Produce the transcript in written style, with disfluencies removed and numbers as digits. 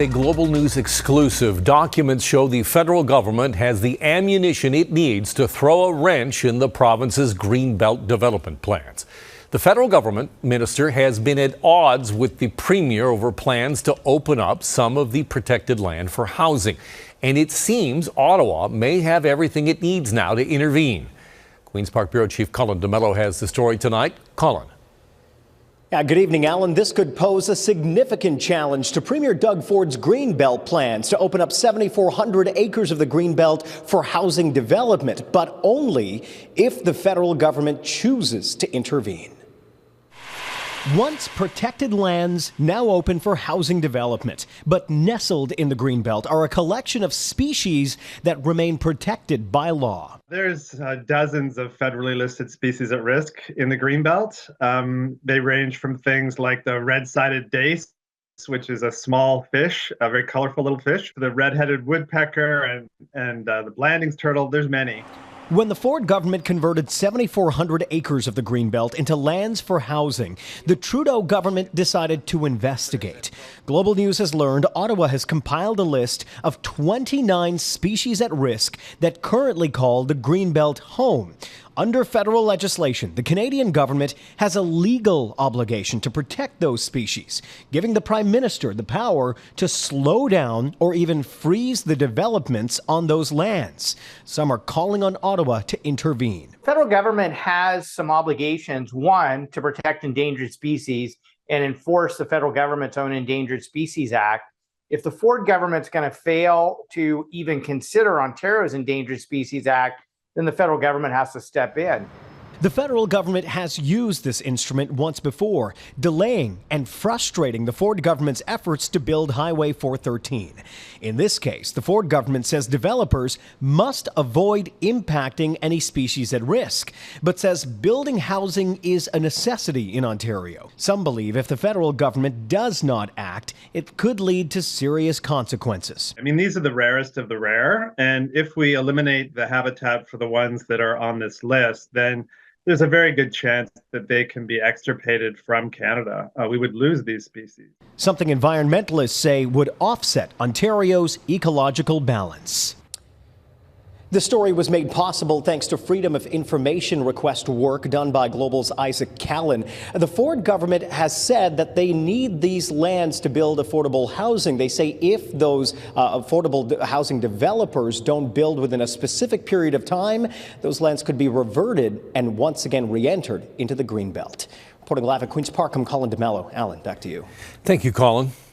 A Global News exclusive. Documents show the federal government has the ammunition it needs to throw a wrench in the province's Greenbelt development plans. The federal government minister has been at odds with the premier over plans to open up some of the protected land for housing. And it seems Ottawa may have everything it needs now to intervene. Queen's Park Bureau Chief Colin DeMello has the story tonight. Colin. Yeah, good evening, Alan. This could pose a significant challenge to Premier Doug Ford's Greenbelt plans to open up 7,400 acres of the Greenbelt for housing development, but only if the federal government chooses to intervene. Once protected lands, now open for housing development. But nestled in the Greenbelt are a collection of species that remain protected by law. There's dozens of federally listed species at risk in the Greenbelt. They range from things like the red-sided dace, which is a small fish, a very colorful little fish, to the red-headed woodpecker and the Blanding's turtle. There's many. When the Ford government converted 7,400 acres of the Greenbelt into lands for housing, the Trudeau government decided to investigate. Global News has learned Ottawa has compiled a list of 29 species at risk that currently call the Greenbelt home. Under federal legislation, the Canadian government has a legal obligation to protect those species, giving the Prime Minister the power to slow down or even freeze the developments on those lands. Some are calling on Ottawa to intervene. The federal government has some obligations. One, to protect endangered species and enforce the federal government's own Endangered Species Act. If the Ford government's going to fail to even consider Ontario's Endangered Species Act, then the federal government has to step in. The federal government has used this instrument once before, delaying and frustrating the Ford government's efforts to build Highway 413. In this case, the Ford government says developers must avoid impacting any species at risk, but says building housing is a necessity in Ontario. Some believe if the federal government does not act, it could lead to serious consequences. I mean, these are the rarest of the rare, and if we eliminate the habitat for the ones that are on this list, then there's a very good chance that they can be extirpated from Canada. We would lose these species. Something environmentalists say would offset Ontario's ecological balance. The story was made possible thanks to Freedom of Information request work done by Global's Isaac Callan. The Ford government has said that they need these lands to build affordable housing. They say if those affordable housing developers don't build within a specific period of time, those lands could be reverted and once again re-entered into the Greenbelt. Reporting live at Queen's Park, I'm Colin DeMello. Alan, back to you. Thank you, Colin.